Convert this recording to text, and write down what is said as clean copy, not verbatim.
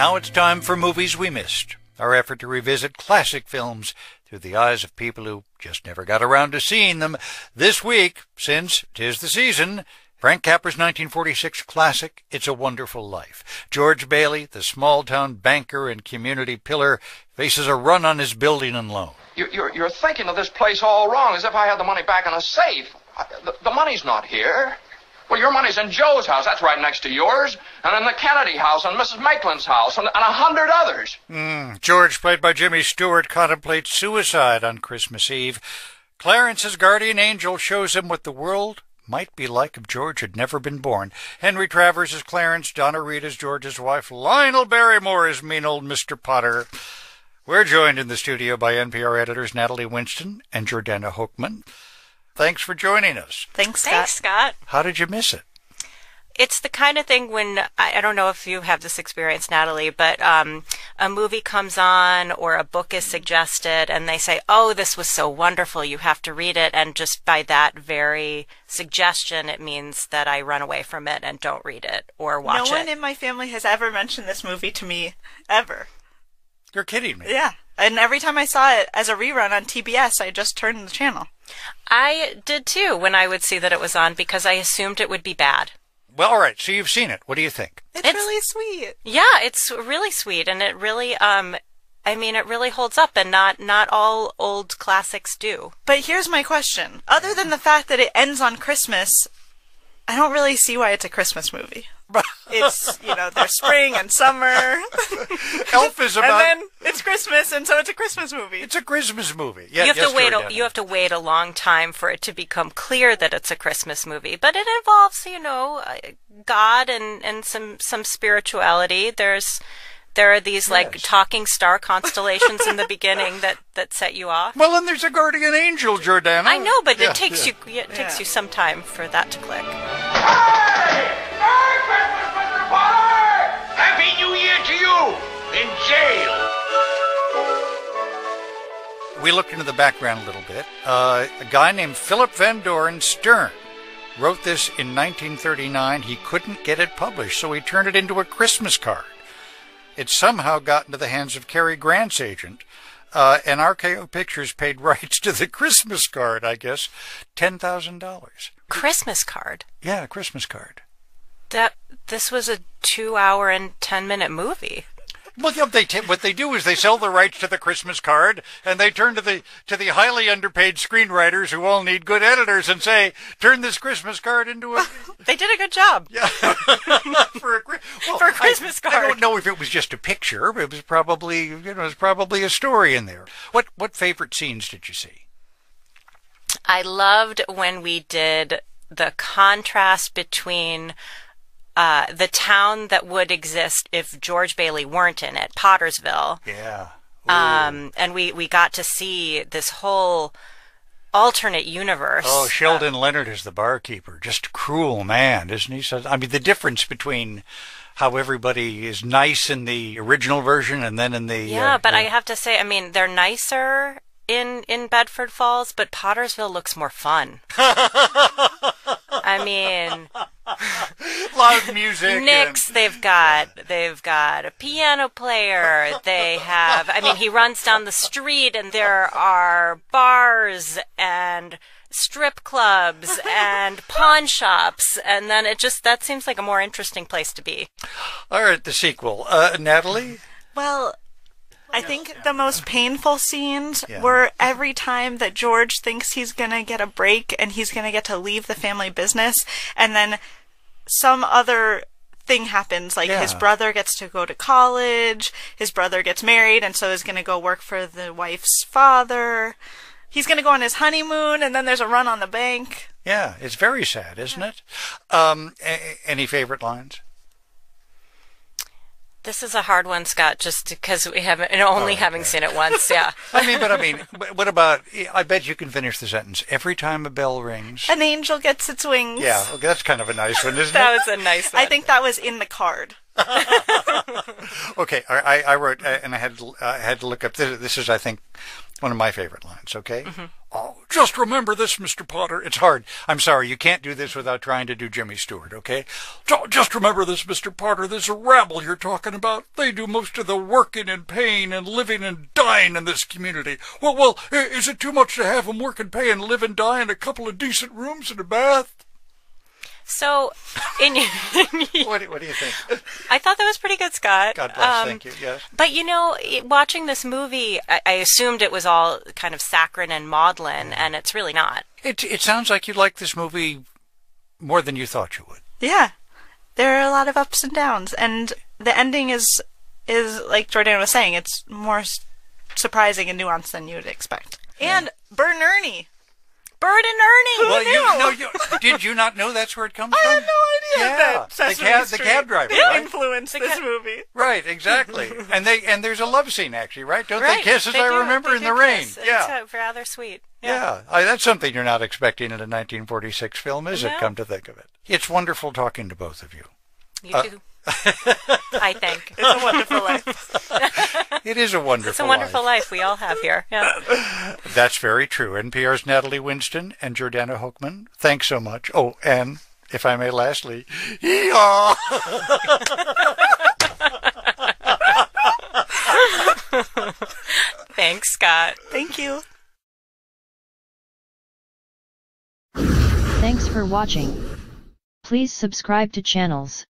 Now it's time for Movies We Missed, our effort to revisit classic films through the eyes of people who just never got around to seeing them. This week, since 'tis the season, Frank Capra's 1946 classic, It's a Wonderful Life. George Bailey, the small-town banker and community pillar, faces a run on his building and loan. You're thinking of this place all wrong, as if I had the money back in a safe. The money's not here. Well, your money's in Joe's house. That's right next to yours. And in the Kennedy house, and Mrs. Maitland's house, and 100 others. George, played by Jimmy Stewart, contemplates suicide on Christmas Eve. Clarence's guardian angel shows him what the world might be like if George had never been born. Henry Travers as Clarence, Donna Reed as George's wife, Lionel Barrymore as mean old Mr. Potter. We're joined in the studio by NPR editors Natalie Winston and Jordana Hochman. Thanks for joining us. Thanks, Scott. Thanks, Scott. How did you miss it? It's the kind of thing when, I don't know if you have this experience, Natalie, but a movie comes on or a book is suggested and they say, oh, this was so wonderful, you have to read it. And just by that very suggestion, it means that I run away from it and don't read it or watch it. No one in my family has ever mentioned this movie to me, ever. You're kidding me. Yeah. And every time I saw it as a rerun on TBS, I just turned the channel. I did too when I would see that it was on because I assumed it would be bad. Well, all right, so you've seen it. What do you think? It's really sweet. Yeah, it's really sweet, and it really, it really holds up, and not all old classics do. But here's my question. Other than the fact that it ends on Christmas, I don't really see why it's a Christmas movie. It's, there's spring and summer. Elf is about... And then it's Christmas, and so it's a Christmas movie. It's a Christmas movie. Yeah, you have to wait a long time for it to become clear that it's a Christmas movie. But it involves, God and some spirituality. There are these talking star constellations in the beginning that set you off. Well, and there's a guardian angel, Jordana. I know, but it takes you some time for that to click. Hey! Merry Christmas, Mr. Potter! Happy New Year to you! In jail! We looked into the background a little bit. A guy named Philip Van Doren Stern wrote this in 1939. He couldn't get it published, so he turned it into a Christmas card. It somehow got into the hands of Cary Grant's agent, and RKO Pictures paid rights to the Christmas card, I guess, $10,000. Christmas card? Yeah, a Christmas card. This was a 2-hour and 10-minute movie. Well, what they do is they sell the rights to the Christmas card, and they turn to the highly underpaid screenwriters who all need good editors and say, turn this Christmas card into a... They did a good job. Yeah. For a Christmas card. I don't know if it was just a picture, but it was probably, a story in there. What favorite scenes did you see? I loved when we did the contrast between the town that would exist if George Bailey weren't in it, Pottersville. Yeah. And we got to see this whole alternate universe. Oh, Sheldon Leonard is the barkeeper. Just a cruel man, isn't he? So, the difference between how everybody is nice in the original version and then in the... Yeah, but I have to say, they're nicer in Bedford Falls, but Pottersville looks more fun. Loud music. Nick's, they've got a piano player. They have, he runs down the street and there are bars and strip clubs and pawn shops, and then that seems like a more interesting place to be. All right, the sequel. Natalie? Well, I think the most painful scenes were every time that George thinks he's going to get a break and he's going to get to leave the family business, and then some other thing happens, like his brother gets to go to college, his brother gets married, and so is going to go work for the wife's father. He's going to go on his honeymoon, and then there's a run on the bank. Yeah, it's very sad, isn't it? Any favorite lines? This is a hard one, Scott, just because we haven't, having seen it once, yeah. What about, I bet you can finish the sentence. Every time a bell rings... an angel gets its wings. Yeah, that's kind of a nice one, isn't it? That was a nice one. I think that was in the card. Okay, I wrote, and I had to look up, this is, I think, one of my favorite lines, okay? Mm-hmm. Oh, just remember this, Mr. Potter. It's hard. I'm sorry, you can't do this without trying to do Jimmy Stewart, okay? Just remember this, Mr. Potter. There's a rabble you're talking about. They do most of the working and paying and living and dying in this community. Well, is it too much to have them work and pay and live and die in a couple of decent rooms and a bath? So, what do you think? I thought that was pretty good, Scott. God bless, thank you, yes. But watching this movie, I assumed it was all kind of saccharine and maudlin, and it's really not. It sounds like you like this movie more than you thought you would. Yeah. There are a lot of ups and downs, and the ending is like Jordan was saying, it's more surprising and nuanced than you would expect. And Bert and Ernie. Bert and Ernie. Well, did you not know that's where it comes from? I had no idea that the cab driver, right? influenced this movie. Right, exactly. and there's a love scene actually, right? Don't Right, they kiss as I remember in the rain? Kiss. Yeah, It's rather sweet. yeah. That's something you're not expecting in a 1946 film, is it? No. Come to think of it, it's wonderful talking to both of you. You too. I think. It's a wonderful life. It is a wonderful. It's a wonderful life we all have here. Yeah. That's very true. NPR's Natalie Winston and Jordana Hochman, thanks so much. Oh, and if I may, lastly, yee-haw! Thanks, Scott. Thank you. Thanks for watching. Please subscribe to channels.